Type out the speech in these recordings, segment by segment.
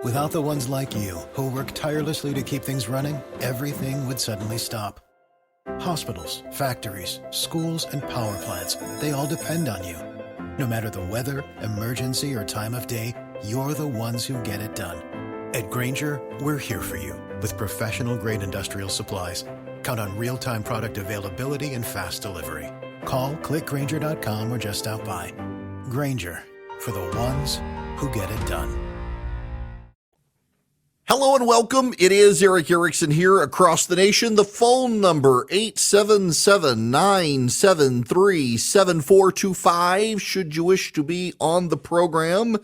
Without the ones like you, who work tirelessly to keep things running, everything would suddenly stop. Hospitals, factories, schools, and power plants, they all depend on you. No matter the weather, emergency, or time of day, you're the ones who get it done. At Grainger, we're here for you with professional-grade industrial supplies. Count on real-time product availability and fast delivery. Call, clickgrainger.com, or just stop by. Grainger, for the ones who get it done. Hello and welcome. It is Eric Erickson here across the nation. The phone number 877-973-7425 should you wish to be on the program.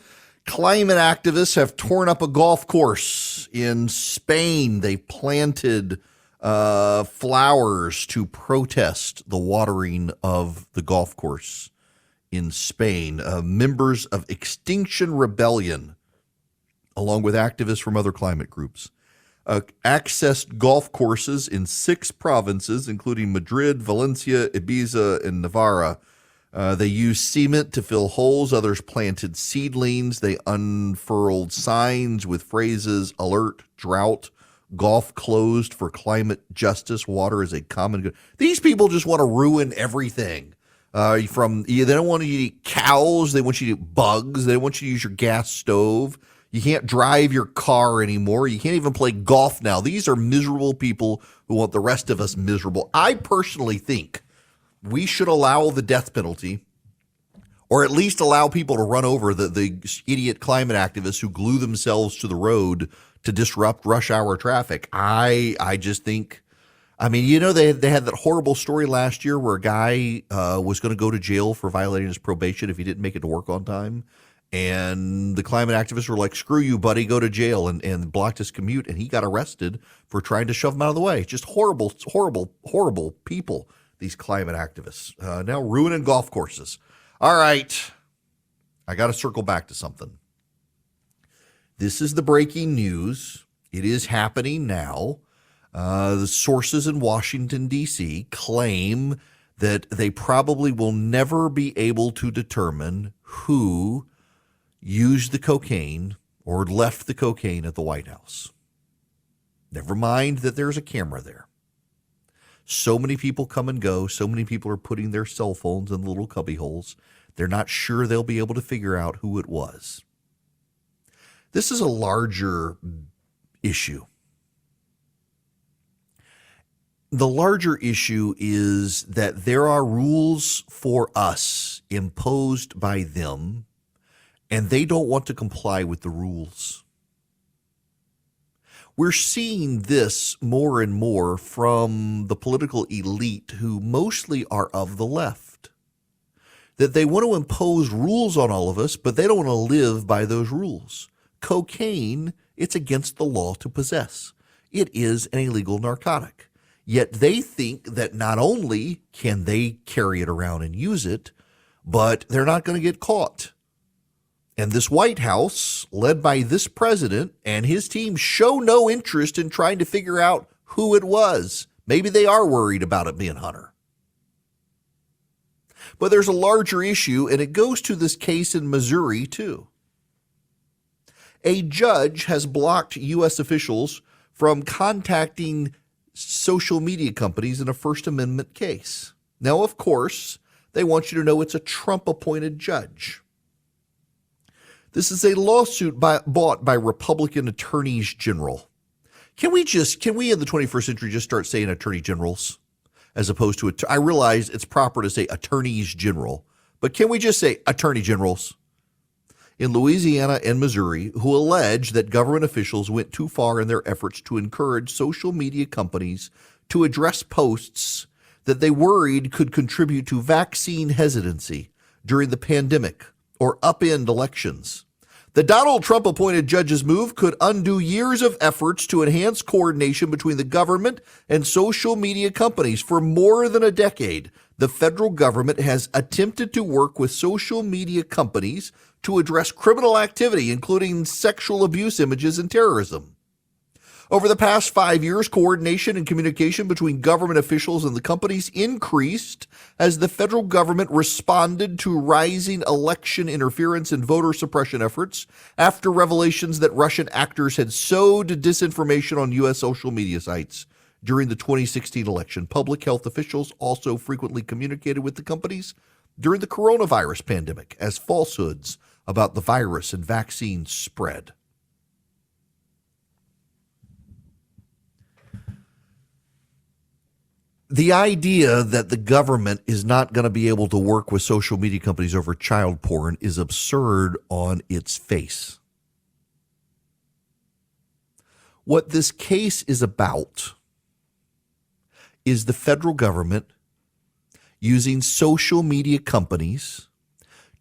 Climate activists have torn up a golf course in Spain. They planted flowers to protest the watering of the golf course in Spain. Members of Extinction Rebellion, along with activists from other climate groups, accessed golf courses in 6 provinces, including Madrid, Valencia, Ibiza, and Navarra. They used cement to fill holes. Others planted seedlings. They unfurled signs with phrases, alert, drought, golf closed for climate justice, water is a common good. These people just want to ruin everything. They don't want you to eat cows. They want you to eat bugs. They don't want you to use your gas stove. You can't drive your car anymore. You can't even play golf now. These are miserable people who want the rest of us miserable. I personally think we should allow the death penalty, or at least allow people to run over the idiot climate activists who glue themselves to the road to disrupt rush hour traffic. I just think, I mean, you know, they had that horrible story last year where a guy was going to go to jail for violating his probation if he didn't make it to work on time. And the climate activists were like, screw you, buddy, go to jail, and blocked his commute. And he got arrested for trying to shove him out of the way. Just horrible, horrible, horrible people, these climate activists. Now ruining golf courses. All right. I got to circle back to something. This is the breaking news. It is happening now. The sources in Washington, D.C. claim that they probably will never be able to determine who used the cocaine or left the cocaine at the White House. Never mind that there's a camera there. So many people come and go. So many people are putting their cell phones in the little cubby holes. They're not sure they'll be able to figure out who it was. This is a larger issue. The larger issue is that there are rules for us imposed by them, and they don't want to comply with the rules. We're seeing this more and more from the political elite, who mostly are of the left, that they want to impose rules on all of us, but they don't want to live by those rules. Cocaine, it's against the law to possess. It is an illegal narcotic. Yet they think that not only can they carry it around and use it, but they're not going to get caught. And this White House, led by this president and his team, show no interest in trying to figure out who it was. Maybe they are worried about it being Hunter. But there's a larger issue, and it goes to this case in Missouri, too. A judge has blocked U.S. officials from contacting social media companies in a First Amendment case. Now, of course, they want you to know it's a Trump-appointed judge. This is a lawsuit brought by Republican attorneys general. Can we in the 21st century just start saying attorney generals as opposed to, I realize it's proper to say attorneys general, but can we just say attorney generals? In Louisiana and Missouri, who allege that government officials went too far in their efforts to encourage social media companies to address posts that they worried could contribute to vaccine hesitancy during the pandemic or upend elections. The Donald Trump-appointed judge's move could undo years of efforts to enhance coordination between the government and social media companies. For more than a decade, the federal government has attempted to work with social media companies to address criminal activity, including sexual abuse images and terrorism. Over the past 5 years, coordination and communication between government officials and the companies increased as the federal government responded to rising election interference and voter suppression efforts after revelations that Russian actors had sowed disinformation on U.S. social media sites during the 2016 election. Public health officials also frequently communicated with the companies during the coronavirus pandemic as falsehoods about the virus and vaccines spread. The idea that the government is not going to be able to work with social media companies over child porn is absurd on its face. What this case is about is the federal government using social media companies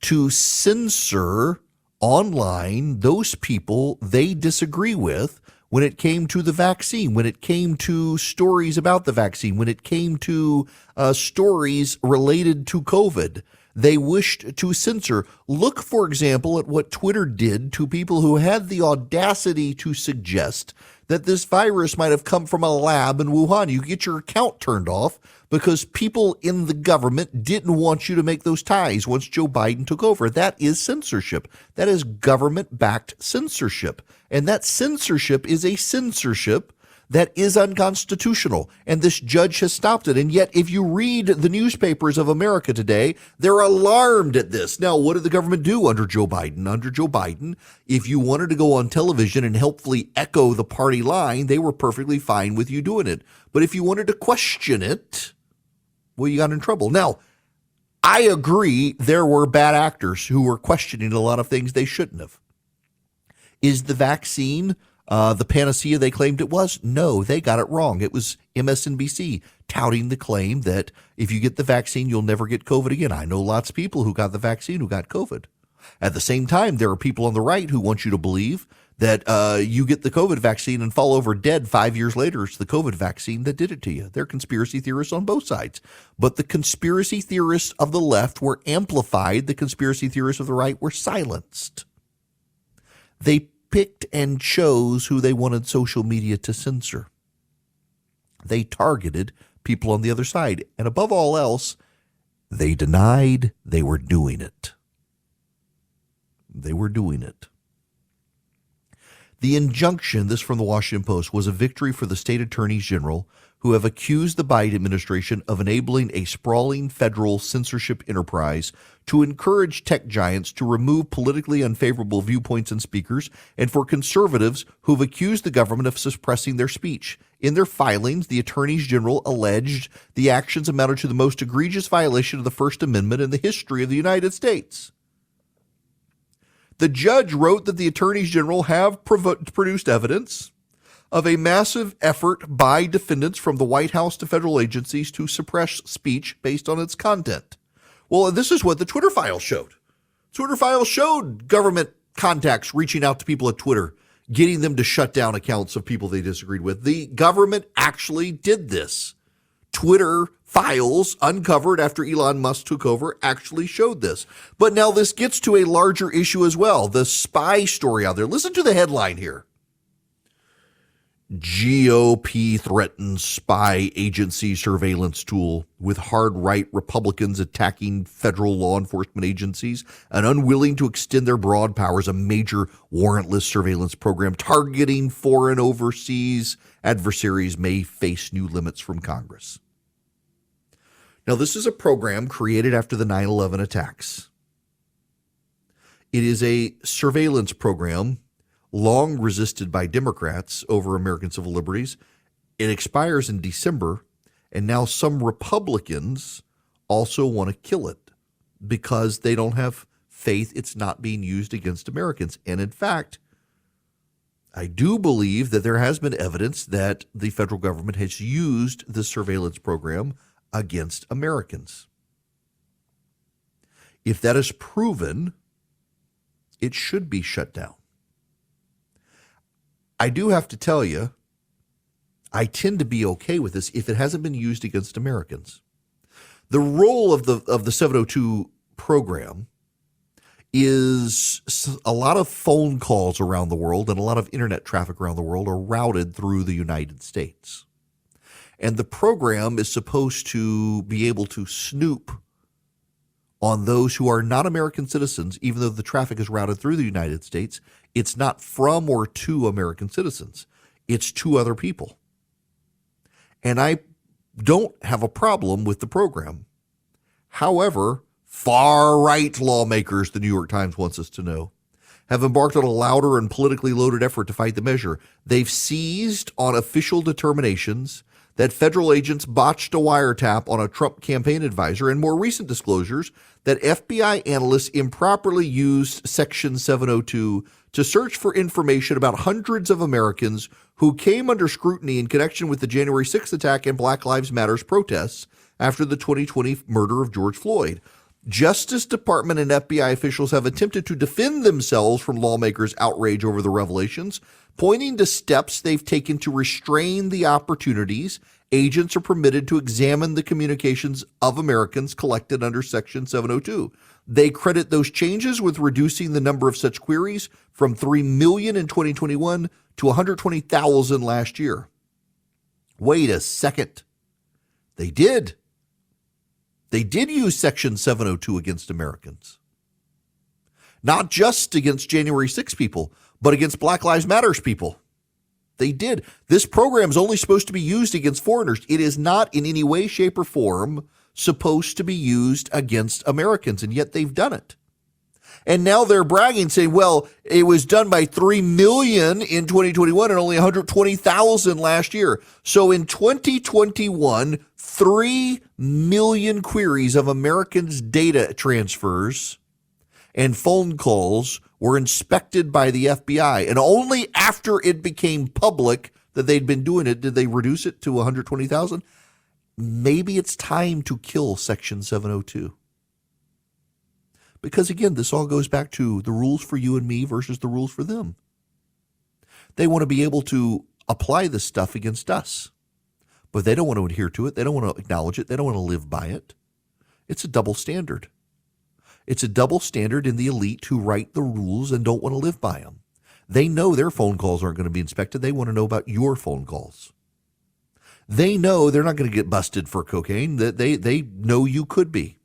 to censor online those people they disagree with when it came to the vaccine, when it came to stories about the vaccine, when it came to stories related to COVID. They wished to censor. Look, for example, at what Twitter did to people who had the audacity to suggest that this virus might have come from a lab in Wuhan. You get your account turned off because people in the government didn't want you to make those ties once Joe Biden took over. That is censorship. That is government-backed censorship. And that censorship is a censorship that is unconstitutional. And this judge has stopped it. And yet, if you read the newspapers of America today, they're alarmed at this. Now, what did the government do under Joe Biden? Under Joe Biden, if you wanted to go on television and helpfully echo the party line, they were perfectly fine with you doing it. But if you wanted to question it, well, you got in trouble. Now, I agree there were bad actors who were questioning a lot of things they shouldn't have. Is the vaccine the panacea they claimed it was? No, they got it wrong. It was MSNBC touting the claim that if you get the vaccine, you'll never get COVID again. I know lots of people who got the vaccine who got COVID. At the same time, there are people on the right who want you to believe that you get the COVID vaccine and fall over dead 5 years later. It's the COVID vaccine that did it to you. They're conspiracy theorists on both sides. But the conspiracy theorists of the left were amplified. The conspiracy theorists of the right were silenced. They picked and chose who they wanted social media to censor. They targeted people on the other side. And above all else, they denied they were doing it. They were doing it. The injunction, this from the Washington Post, was a victory for the state attorneys general who have accused the Biden administration of enabling a sprawling federal censorship enterprise to encourage tech giants to remove politically unfavorable viewpoints and speakers, and for conservatives who've accused the government of suppressing their speech. In their filings, the attorneys general alleged the actions amounted to the most egregious violation of the First Amendment in the history of the United States. The judge wrote that the attorneys general have produced evidence of a massive effort by defendants from the White House to federal agencies to suppress speech based on its content. Well, this is what the Twitter files showed. Twitter files showed government contacts reaching out to people at Twitter, getting them to shut down accounts of people they disagreed with. The government actually did this. Twitter files uncovered after Elon Musk took over actually showed this. But now this gets to a larger issue as well. The spy story out there. Listen to the headline here. GOP threatens spy agency surveillance tool with hard right Republicans attacking federal law enforcement agencies and unwilling to extend their broad powers. A major warrantless surveillance program targeting foreign overseas adversaries may face new limits from Congress. Now, this is a program created after the 9/11 attacks. It is a surveillance program long resisted by Democrats over American civil liberties. It expires in December, and now some Republicans also want to kill it because they don't have faith it's not being used against Americans. And in fact, I do believe that there has been evidence that the federal government has used the surveillance program against Americans. If that is proven, it should be shut down. I do have to tell you, I tend to be okay with this if it hasn't been used against Americans. The role of the 702 program is a lot of phone calls around the world and a lot of internet traffic around the world are routed through the United States. And the program is supposed to be able to snoop on those who are not American citizens, even though the traffic is routed through the United States. It's not from or to American citizens. It's to other people. And I don't have a problem with the program. However, far-right lawmakers, the New York Times wants us to know, have embarked on a louder and politically loaded effort to fight the measure. They've seized on official determinations that federal agents botched a wiretap on a Trump campaign advisor and more recent disclosures that FBI analysts improperly used Section 702 to search for information about hundreds of Americans who came under scrutiny in connection with the January 6th attack and Black Lives Matter's protests after the 2020 murder of George Floyd. Justice Department and FBI officials have attempted to defend themselves from lawmakers' outrage over the revelations, pointing to steps they've taken to restrain the opportunities agents are permitted to examine the communications of Americans collected under Section 702. They credit those changes with reducing the number of such queries from 3 million in 2021 to 120,000 last year. Wait a second. They did. They did use Section 702 against Americans. Not just against January 6 people, but against Black Lives Matter people. They did. This program is only supposed to be used against foreigners. It is not in any way, shape, or form supposed to be used against Americans, and yet they've done it. And now they're bragging, saying, well, it was done by 3 million in 2021 and only 120,000 last year. So in 2021, 3 million queries of Americans' data transfers and phone calls were inspected by the FBI. And only after it became public that they'd been doing it did they reduce it to 120,000. Maybe it's time to kill Section 702. Because again, this all goes back to the rules for you and me versus the rules for them. They want to be able to apply this stuff against us, but they don't want to adhere to it. They don't want to acknowledge it. They don't want to live by it. It's a double standard. It's a double standard in the elite who write the rules and don't want to live by them. They know their phone calls aren't going to be inspected. They want to know about your phone calls. They know they're not going to get busted for cocaine. They know you could be.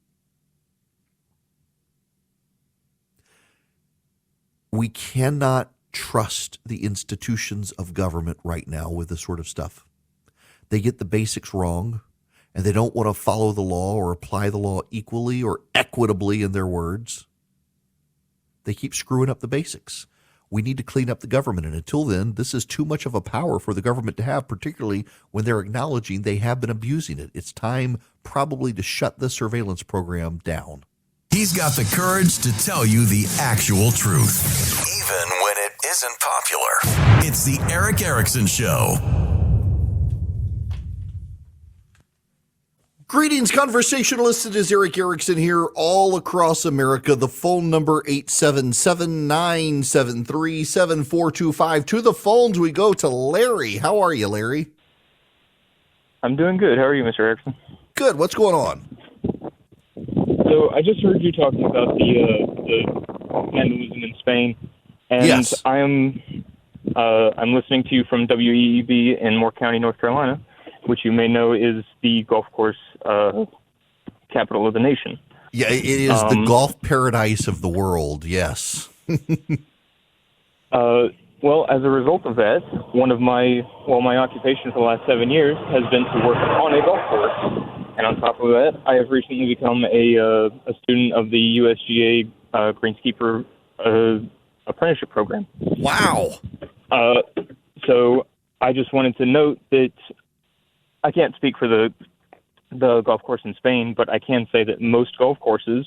We cannot trust the institutions of government right now with this sort of stuff. They get the basics wrong, and they don't want to follow the law or apply the law equally or equitably in their words. They keep screwing up the basics. We need to clean up the government, and until then, this is too much of a power for the government to have, particularly when they're acknowledging they have been abusing it. It's time probably to shut the surveillance program down. He's got the courage to tell you the actual truth, even when it isn't popular. It's the Eric Erickson Show. Greetings, conversationalists. It is Eric Erickson here all across America. The phone number 877-973-7425. To the phones we go to Larry. How are you, Larry? I'm doing good. How are you, Mr. Erickson? Good. What's going on? So I just heard you talking about the vandalism in Spain, and yes. I'm listening to you from WEEB in Moore County, North Carolina, which you may know is the golf course capital of the nation. Yeah, it is the golf paradise of the world. Yes. Well, as a result of that, my occupation for the last 7 years has been to work on a golf course. And on top of that, I have recently become a student of the USGA Greenskeeper apprenticeship program. Wow. So I just wanted to note that I can't speak for the golf course in Spain, but I can say that most golf courses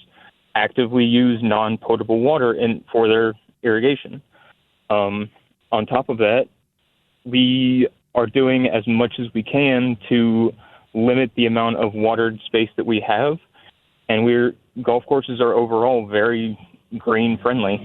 actively use non-potable water for their irrigation. On top of that, we are doing as much as we can to limit the amount of watered space that we have, and golf courses are overall very green friendly.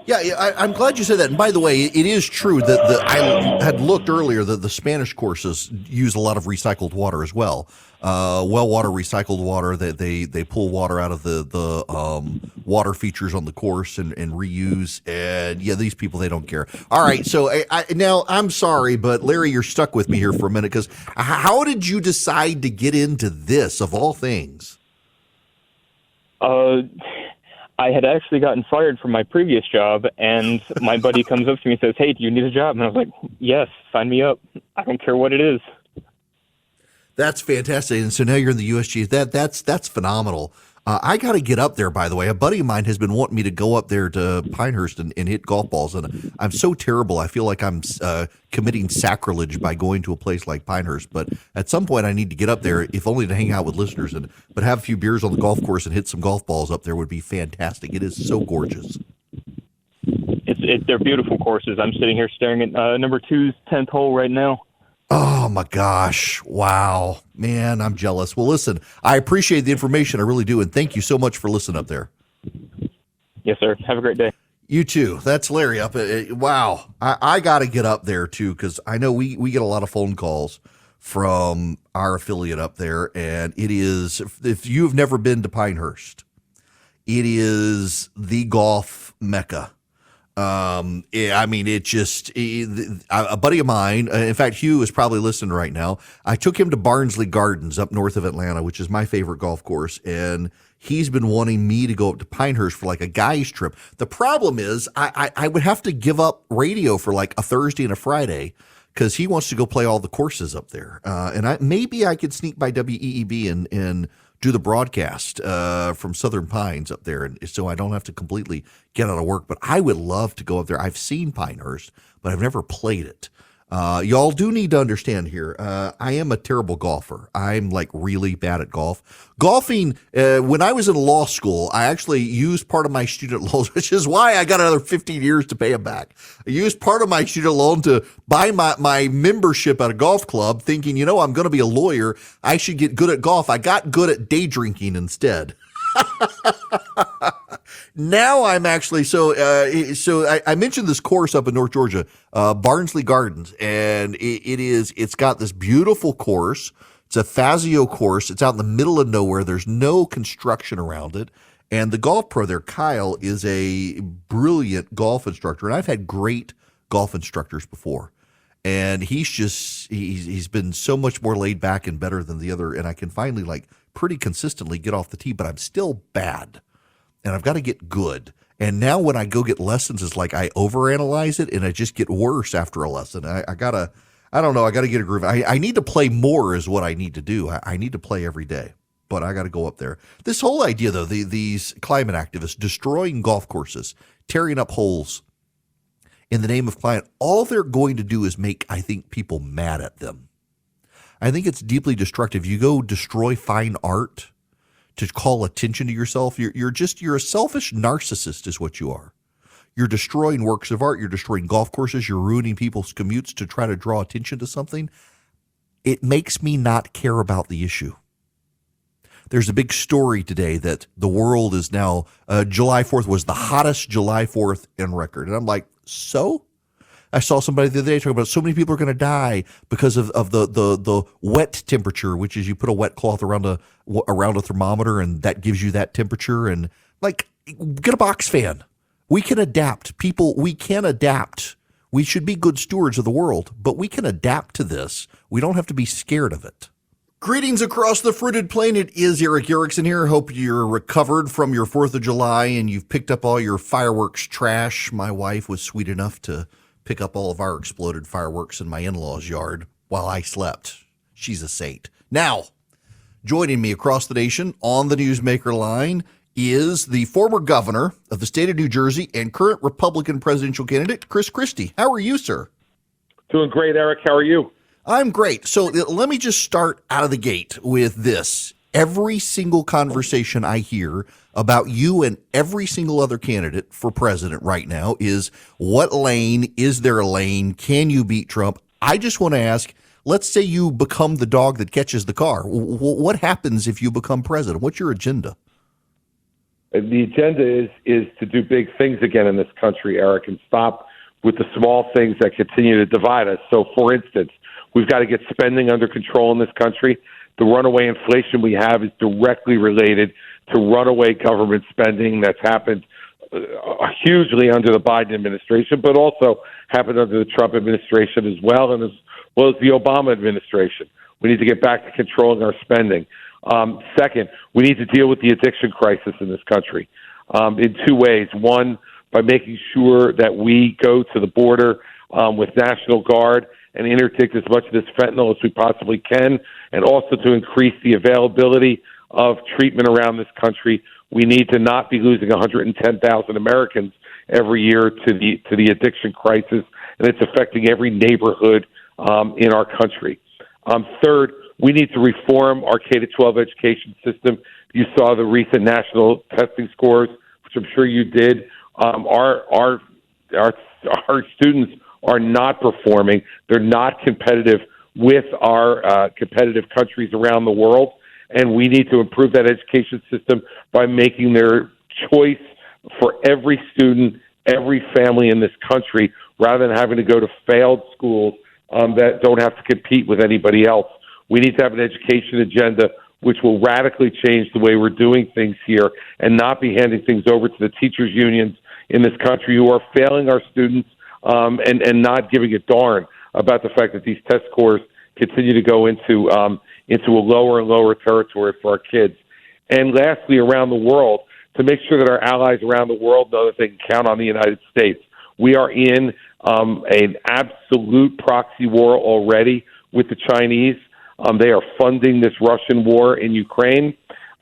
I'm glad you said that. And by the way, it is true that I had looked earlier that the Spanish courses use a lot of recycled water as well. Well water, recycled water. That they pull water out of the water features on the course and reuse. And yeah, these people, they don't care. All right, so now I'm sorry, but Larry, you're stuck with me here for a minute because how did you decide to get into this of all things? I had actually gotten fired from my previous job, and my buddy comes up to me and says, "Hey, do you need a job?" And I was like, "Yes, sign me up. I don't care what it is." That's fantastic. And so now you're in the USG. That's phenomenal. I got to get up there, by the way. A buddy of mine has been wanting me to go up there to Pinehurst and hit golf balls. And I'm so terrible. I feel like I'm committing sacrilege by going to a place like Pinehurst. But at some point, I need to get up there, if only to hang out with listeners. But have a few beers on the golf course and hit some golf balls up there would be fantastic. It is so gorgeous. They're beautiful courses. I'm sitting here staring at number 2's 10th hole right now. Oh, my gosh. Wow. Man, I'm jealous. Well, listen, I appreciate the information. I really do. And thank you so much for listening up there. Yes, sir. Have a great day. You too. That's Larry up. Wow. I got to get up there, too, because I know we get a lot of phone calls from our affiliate up there. And it is, if you've never been to Pinehurst, it is the golf mecca. I mean, a buddy of mine, in fact, Hugh is probably listening right now. I took him to Barnsley Gardens up north of Atlanta, which is my favorite golf course. And he's been wanting me to go up to Pinehurst for like a guy's trip. The problem is I would have to give up radio for like a Thursday and a Friday because he wants to go play all the courses up there. And maybe I could sneak by WEEB and do the broadcast from Southern Pines up there, and so I don't have to completely get out of work. But I would love to go up there. I've seen Pinehurst, but I've never played it. Y'all do need to understand here. I am a terrible golfer. I'm like really bad at golf. Golfing, when I was in law school, I actually used part of my student loans, which is why I got another 15 years to pay them back. I used part of my student loan to buy my membership at a golf club thinking, I'm going to be a lawyer. I should get good at golf. I got good at day drinking instead. Now I'm actually so I mentioned this course up in North Georgia, Barnsley Gardens, and it's got this beautiful course. It's a Fazio course. It's out in the middle of nowhere. There's no construction around it. And the golf pro there, Kyle, is a brilliant golf instructor. And I've had great golf instructors before. And he's been so much more laid back and better than the other. And I can finally pretty consistently get off the tee, but I'm still bad. And I've got to get good. And now when I go get lessons, it's like I overanalyze it and I just get worse after a lesson. I got to get a groove. I need to play more is what I need to do. I need to play every day, but I got to go up there. This whole idea, though, these climate activists destroying golf courses, tearing up holes in the name of climate, all they're going to do is make, I think, people mad at them. I think it's deeply destructive. You go destroy fine art to call attention to yourself. You're a selfish narcissist is what you are. You're destroying works of art. You're destroying golf courses. You're ruining people's commutes to try to draw attention to something. It makes me not care about the issue. There's a big story today that the world is now, July 4th was the hottest July 4th in record. And I'm like, so? I saw somebody the other day talking about so many people are going to die because of the wet temperature, which is you put a wet cloth around a thermometer and that gives you that temperature. And get a box fan. We can adapt. People, we can adapt. We should be good stewards of the world, but we can adapt to this. We don't have to be scared of it. Greetings across the fruited plain. It is Eric Erickson here. Hope you're recovered from your 4th of July and you've picked up all your fireworks trash. My wife was sweet enough to pick up all of our exploded fireworks in my in-laws' yard while I slept. She's a saint. Now, joining me across the nation on the Newsmaker line is the former governor of the state of New Jersey and current Republican presidential candidate, Chris Christie. How are you, sir? Doing great, Eric. How are you? I'm great. So let me just start out of the gate with this. Every single conversation I hear about you and every single other candidate for president right now is what lane? Is there a lane? Can you beat Trump? I just want to ask, let's say you become the dog that catches the car. What happens if you become president? What's your agenda? The agenda is to do big things again in this country, Eric, and stop with the small things that continue to divide us. So, for instance, we've got to get spending under control in this country. The runaway inflation we have is directly related to runaway government spending that's happened hugely under the Biden administration, but also happened under the Trump administration as well, and as well as the Obama administration. We need to get back to controlling our spending. Second, we need to deal with the addiction crisis in this country in two ways. One, by making sure that we go to the border with National Guard and interdict as much of this fentanyl as we possibly can, and also to increase the availability of treatment around this country. We need to not be losing 110,000 Americans every year to the addiction crisis, and it's affecting every neighborhood in our country. Third, we need to reform our K-12 education system. You saw the recent national testing scores, which I'm sure you did. Our students are not performing. They're not competitive with our competitive countries around the world, and we need to improve that education system by making their choice for every student, every family in this country, rather than having to go to failed schools that don't have to compete with anybody else. We need to have an education agenda which will radically change the way we're doing things here and not be handing things over to the teachers' unions in this country who are failing our students and not giving a darn about the fact that these test scores continue to go into a lower and lower territory for our kids. And lastly, around the world, to make sure that our allies around the world know that they can count on the United States. We are in an absolute proxy war already with the Chinese. They are funding this Russian war in Ukraine.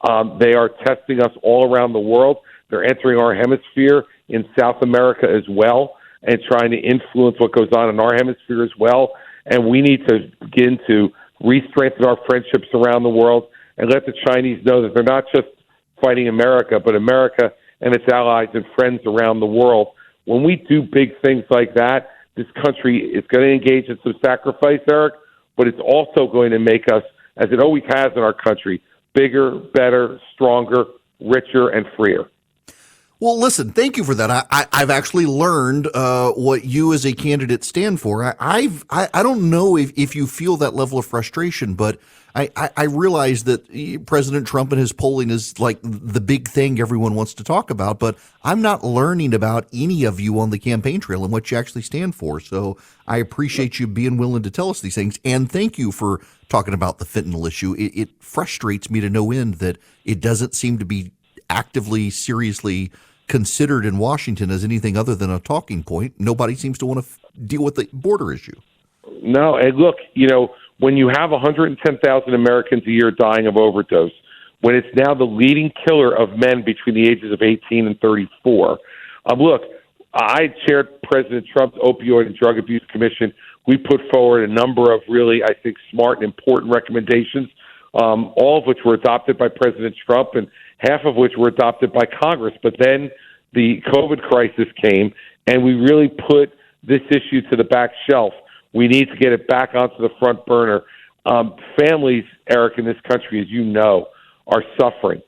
They are testing us all around the world. They're entering our hemisphere in South America as well and trying to influence what goes on in our hemisphere as well. And we need to begin to re-strengthen our friendships around the world and let the Chinese know that they're not just fighting America, but America and its allies and friends around the world. When we do big things like that, this country is going to engage in some sacrifice, Eric, but it's also going to make us, as it always has in our country, bigger, better, stronger, richer, and freer. Well, listen, thank you for that. I've actually learned what you as a candidate stand for. I don't know if you feel that level of frustration, but I realize that President Trump and his polling is like the big thing everyone wants to talk about, but I'm not learning about any of you on the campaign trail and what you actually stand for. So I appreciate you being willing to tell us these things, and thank you for talking about the fentanyl issue. It frustrates me to no end that it doesn't seem to be actively, seriously considered in Washington as anything other than a talking point. Nobody seems to want to deal with the border issue. No, and look, when you have 110,000 Americans a year dying of overdose, when it's now the leading killer of men between the ages of 18 and 34, look, I chaired President Trump's Opioid and Drug Abuse Commission. We put forward a number of really, I think, smart and important recommendations, all of which were adopted by President Trump and half of which were adopted by Congress. But then the COVID crisis came, and we really put this issue to the back shelf. We need to get it back onto the front burner. Families, Eric, in this country, as you know, are suffering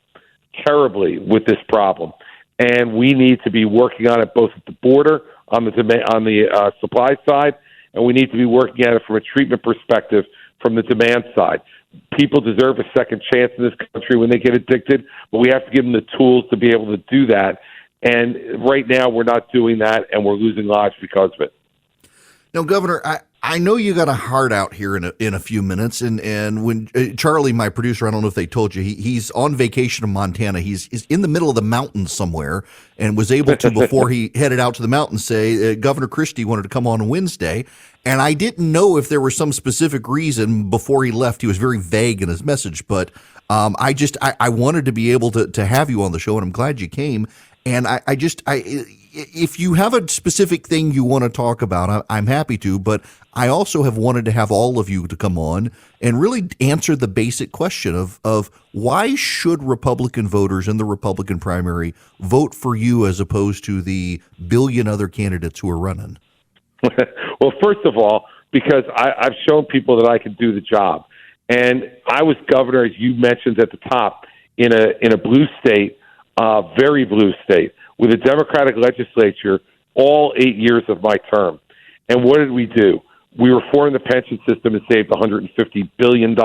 terribly with this problem, and we need to be working on it both at the border, on the supply side, and we need to be working at it from a treatment perspective from the demand side. People deserve a second chance in this country when they get addicted, but we have to give them the tools to be able to do that. And right now, we're not doing that, and we're losing lives because of it. Now, Governor, I know you got a heart out here in a few minutes, and when Charlie, my producer, I don't know if they told you, he's on vacation in Montana. He's in the middle of the mountains somewhere, and was able to, before he headed out to the mountains, say Governor Christie wanted to come on Wednesday. And I didn't know if there was some specific reason before he left. He was very vague in his message, but I wanted to be able to have you on the show, and I'm glad you came. And if you have a specific thing you want to talk about, I'm happy to, but I also have wanted to have all of you to come on and really answer the basic question of why should Republican voters in the Republican primary vote for you as opposed to the billion other candidates who are running? Well, first of all, because I've shown people that I can do the job. And I was governor, as you mentioned at the top, in a blue state very blue state, with a Democratic legislature all 8 years of my term. And what did we do? We reformed the pension system and saved $150 billion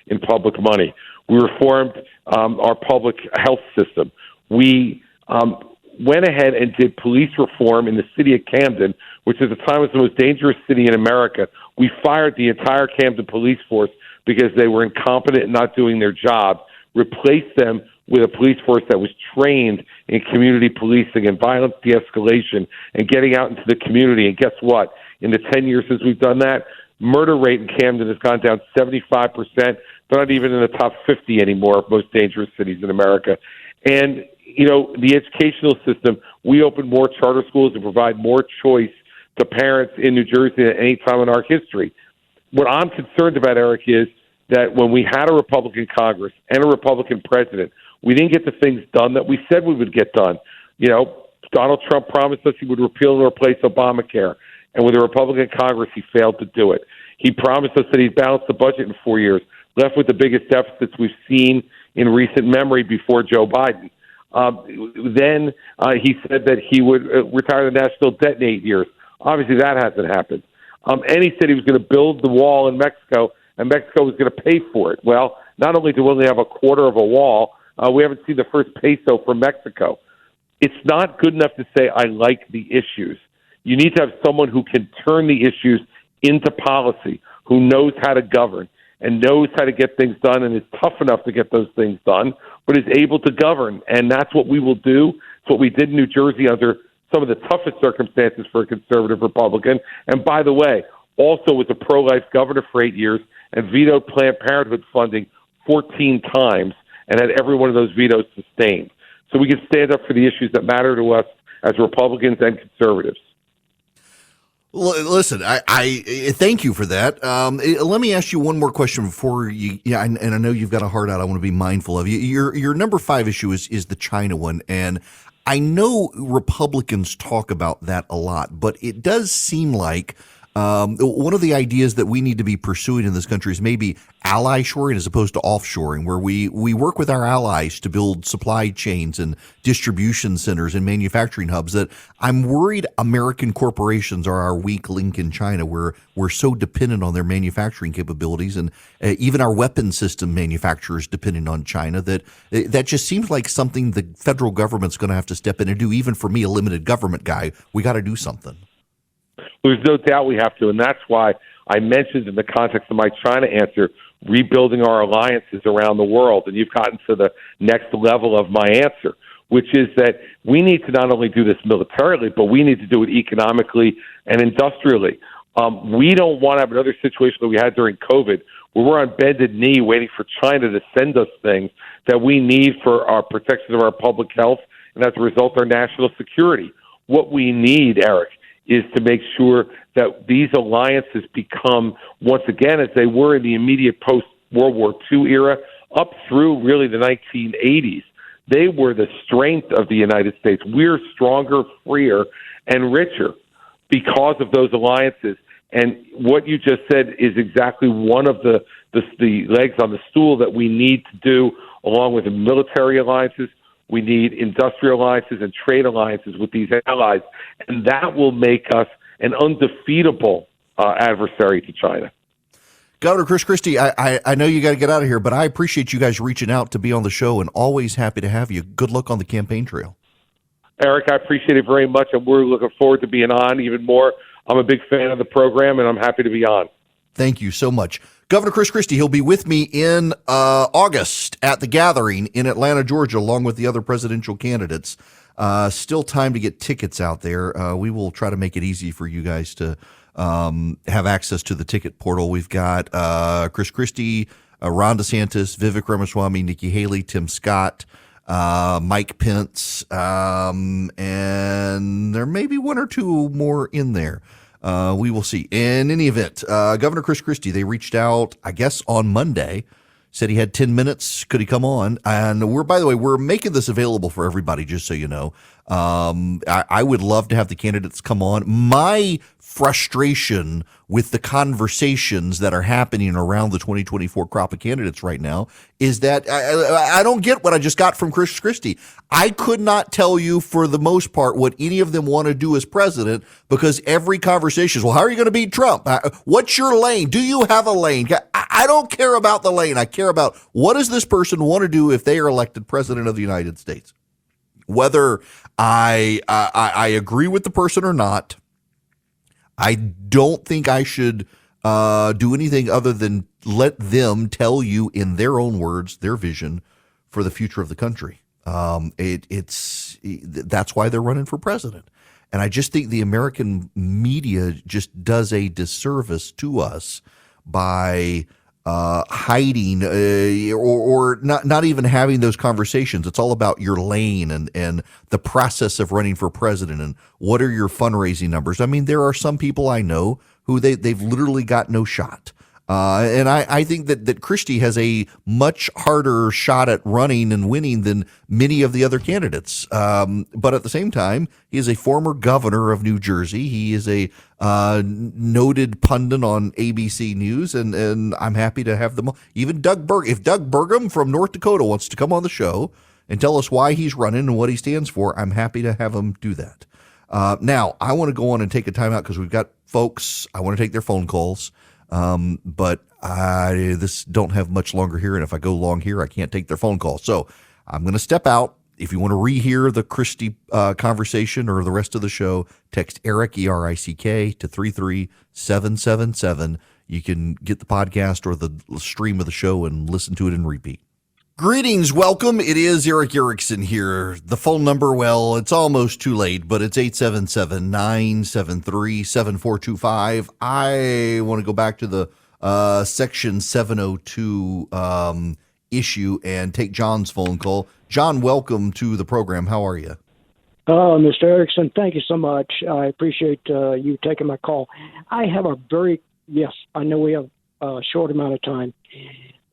in public money. We reformed our public health system. We went ahead and did police reform in the city of Camden, which at the time was the most dangerous city in America. We fired the entire Camden police force because they were incompetent and not doing their job, replaced them with a police force that was trained in community policing and violence de-escalation and getting out into the community. And guess what? In the 10 years since we've done that, murder rate in Camden has gone down 75%. They're not even in the top 50 anymore of most dangerous cities in America. And, you know, the educational system, we open more charter schools and provide more choice to parents in New Jersey than any time in our history. What I'm concerned about, Eric, is that when we had a Republican Congress and a Republican president, we didn't get the things done that we said we would get done. You know, Donald Trump promised us he would repeal and replace Obamacare. And with a Republican Congress, he failed to do it. He promised us that he'd balance the budget in 4 years, left with the biggest deficits we've seen in recent memory before Joe Biden. Then he said that he would retire the national debt in 8 years. Obviously, that hasn't happened. And he said he was going to build the wall in Mexico, and Mexico was going to pay for it. Well, not only do we only have a quarter of a wall, we haven't seen the first peso from Mexico. It's not good enough to say, I like the issues. You need to have someone who can turn the issues into policy, who knows how to govern and knows how to get things done and is tough enough to get those things done, but is able to govern. And that's what we will do. It's what we did in New Jersey under some of the toughest circumstances for a conservative Republican. And by the way, also was a pro-life governor for 8 years and vetoed Planned Parenthood funding 14 times and had every one of those vetoes sustained. So we can stand up for the issues that matter to us as Republicans and conservatives. Listen, I thank you for that. Let me ask you one more question before you. Yeah, and I know you've got a heart out. I want to be mindful of you. Your number 5 issue is the China one, and I know Republicans talk about that a lot, but it does seem like one of the ideas that we need to be pursuing in this country is maybe ally shoring as opposed to offshoring, where we work with our allies to build supply chains and distribution centers and manufacturing hubs. That I'm worried American corporations are our weak link in China, where we're so dependent on their manufacturing capabilities, and even our weapon system manufacturers dependent on China, that just seems like something the federal government's going to have to step in and do. Even for me, a limited government guy, we got to do something. There's no doubt we have to, and that's why I mentioned in the context of my China answer, rebuilding our alliances around the world, and you've gotten to the next level of my answer, which is that we need to not only do this militarily, but we need to do it economically and industrially. We don't want to have another situation that we had during COVID, where we're on bended knee waiting for China to send us things that we need for our protection of our public health, and as a result, our national security. What we need, Eric, is to make sure that these alliances become, once again, as they were in the immediate post-World War II era, up through really the 1980s. They were the strength of the United States. We're stronger, freer, and richer because of those alliances. And what you just said is exactly one of the legs on the stool that we need to do, along with the military alliances. We need industrial alliances and trade alliances with these allies, and that will make us an undefeatable adversary to China. Governor Chris Christie, I know you got to get out of here, but I appreciate you guys reaching out to be on the show, and always happy to have you. Good luck on the campaign trail. Eric, I appreciate it very much, and we're looking forward to being on even more. I'm a big fan of the program, and I'm happy to be on. Thank you so much. Governor Chris Christie, he'll be with me in August at the Gathering in Atlanta, Georgia, along with the other presidential candidates. Still time to get tickets out there. We will try to make it easy for you guys to have access to the ticket portal. We've got Chris Christie, Ron DeSantis, Vivek Ramaswamy, Nikki Haley, Tim Scott, Mike Pence, and there may be one or two more in there. We will see. In any event, Governor Chris Christie, they reached out, I guess, on Monday, said he had 10 minutes. Could he come on? And by the way, we're making this available for everybody, just so you know. I would love to have the candidates come on. My frustration with the conversations that are happening around the 2024 crop of candidates right now is that I don't get what I just got from Chris Christie. I could not tell you for the most part what any of them want to do as president, because every conversation is, well, how are you going to beat Trump? What's your lane? Do you have a lane? I don't care about the lane. I care about what does this person want to do if they are elected president of the United States. Whether I agree with the person or not, I don't think I should do anything other than let them tell you in their own words their vision for the future of the country. That's why they're running for president. And I just think the American media just does a disservice to us by hiding or not even having those conversations. It's all about your lane and the process of running for president and what are your fundraising numbers. I mean, there are some people I know who they've literally got no shot. And I think that Christie has a much harder shot at running and winning than many of the other candidates. But at the same time, he is a former governor of New Jersey. He is a noted pundit on ABC News, and I'm happy to have them. Even if Doug Burgum from North Dakota wants to come on the show and tell us why he's running and what he stands for, I'm happy to have him do that. Now, I want to go on and take a time out because we've got folks. I want to take their phone calls. But I don't have much longer here, and if I go long here, I can't take their phone call. So I'm going to step out. If you want to rehear the Christie conversation or the rest of the show, text Eric, E-R-I-C-K, to 33777. You can get the podcast or the stream of the show and listen to it in repeat. Greetings, welcome. It is Eric Erickson here. The phone number, well, it's almost too late, but it's 877-973-7425. I want to go back to the Section 702 issue and take John's phone call. John, welcome to the program. How are you? Mr. Erickson, thank you so much. I appreciate you taking my call. I have yes, I know we have a short amount of time.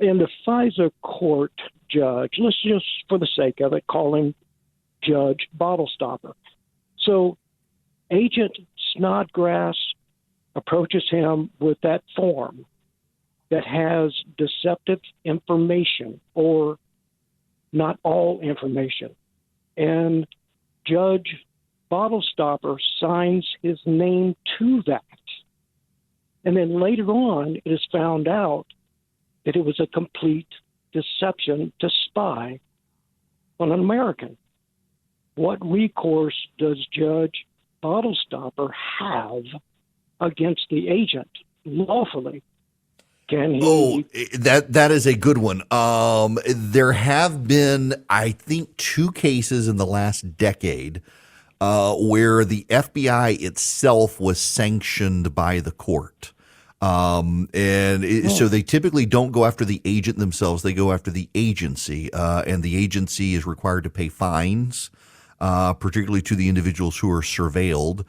In the FISA court judge, let's just, for the sake of it, call him Judge Bottlestopper. So Agent Snodgrass approaches him with that form that has deceptive information or not all information. And Judge Bottlestopper signs his name to that. And then later on, it is found out that it was a complete deception to spy on an American. What recourse does Judge Bottlestopper have against the agent lawfully? Can he? That is a good one. There have been, I think, 2 cases in the last decade where the FBI itself was sanctioned by the court. So they typically don't go after the agent themselves. They go after the agency, and the agency is required to pay fines, particularly to the individuals who are surveilled.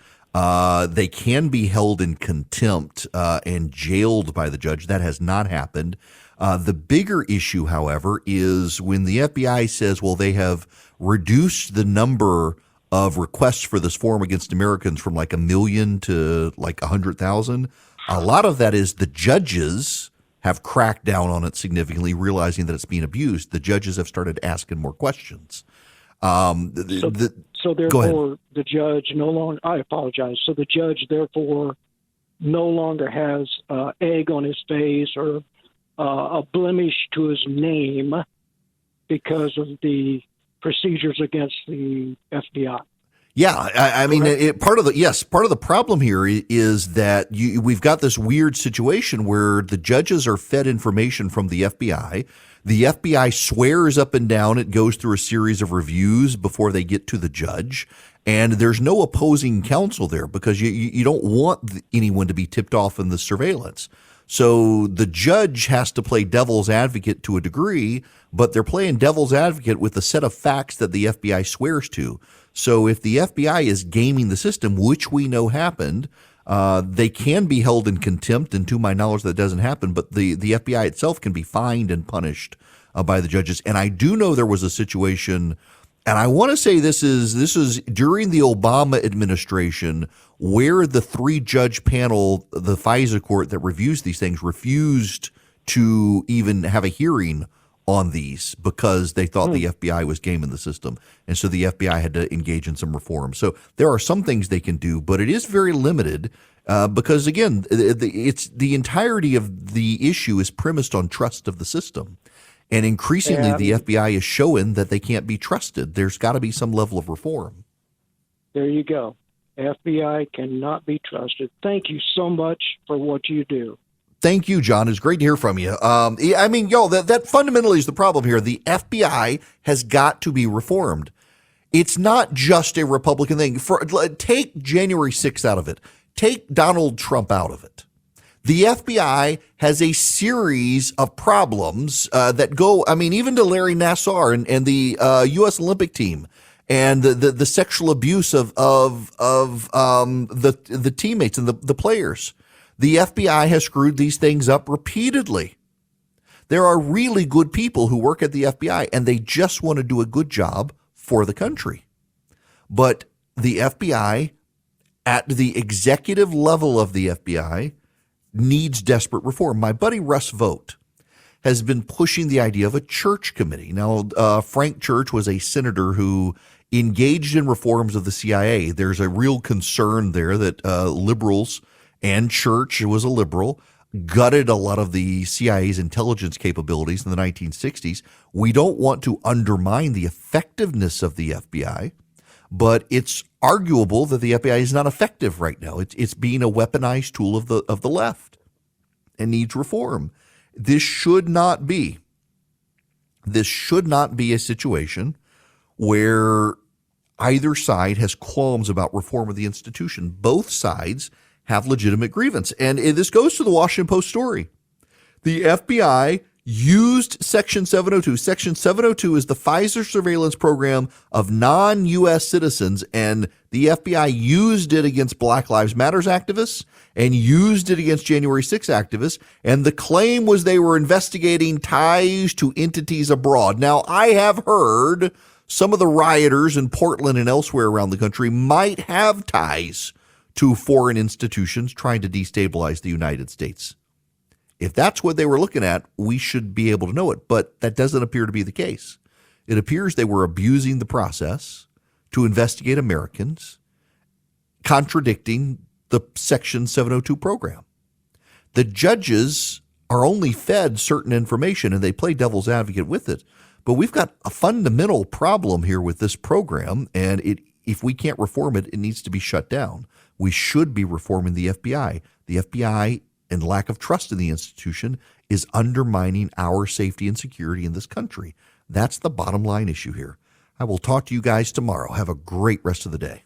They can be held in contempt and jailed by the judge. That has not happened. The bigger issue, however, is when the FBI says, well, they have reduced the number of requests for this form against Americans from like 1 million to like 100,000. A lot of that is the judges have cracked down on it significantly, realizing that it's being abused. The judges have started asking more questions. So therefore, the judge no longer, I apologize. So the judge therefore no longer has egg on his face or a blemish to his name because of the procedures against the FBI. Yeah, I mean, part of the problem here is that we've got this weird situation where the judges are fed information from the FBI. The FBI swears up and down it goes through a series of reviews before they get to the judge, and there's no opposing counsel there because you don't want anyone to be tipped off in the surveillance. So the judge has to play devil's advocate to a degree, but they're playing devil's advocate with a set of facts that the FBI swears to. So if the FBI is gaming the system, which we know happened, they can be held in contempt, and to my knowledge that doesn't happen, but the FBI itself can be fined and punished by the judges. And I do know there was a situation And I want to say this is during the Obama administration, where the 3-judge panel, the FISA court that reviews these things, refused to even have a hearing on these because they thought the FBI was gaming the system. And so the FBI had to engage in some reform. So there are some things they can do, but it is very limited because, again, it's the entirety of the issue is premised on trust of the system. And increasingly, the FBI is showing that they can't be trusted. There's got to be some level of reform. There you go. FBI cannot be trusted. Thank you so much for what you do. Thank you, John. It's great to hear from you. I mean, that fundamentally is the problem here. The FBI has got to be reformed. It's not just a Republican thing. Take January 6th out of it. Take Donald Trump out of it. The FBI has a series of problems that go, I mean, even to Larry Nassar and the U.S. Olympic team and the sexual abuse of the teammates and the players. The FBI has screwed these things up repeatedly. There are really good people who work at the FBI, and they just want to do a good job for the country. But the FBI, at the executive level of the FBI, needs desperate reform. My buddy Russ Vogt has been pushing the idea of a church committee. Now, Frank Church was a senator who engaged in reforms of the CIA. There's a real concern there that liberals, and Church was a liberal, gutted a lot of the CIA's intelligence capabilities in the 1960s. We don't want to undermine the effectiveness of the FBI, but it's arguable that the FBI is not effective right now. It's being a weaponized tool of the left and needs reform. This should not be a situation where either side has qualms about reform of the institution. Both sides have legitimate grievance. And this goes to the Washington Post story. The FBI used Section 702. Section 702 is the FISA surveillance program of non-U.S. citizens, and the FBI used it against Black Lives Matters activists and used it against January 6 activists, and the claim was they were investigating ties to entities abroad. Now, I have heard some of the rioters in Portland and elsewhere around the country might have ties to foreign institutions trying to destabilize the United States. If that's what they were looking at, we should be able to know it, but that doesn't appear to be the case. It appears they were abusing the process to investigate Americans, contradicting the Section 702 program. The judges are only fed certain information, and they play devil's advocate with it, but we've got a fundamental problem here with this program, and if we can't reform it, it needs to be shut down. We should be reforming the FBI. The FBI and lack of trust in the institution is undermining our safety and security in this country. That's the bottom line issue here. I will talk to you guys tomorrow. Have a great rest of the day.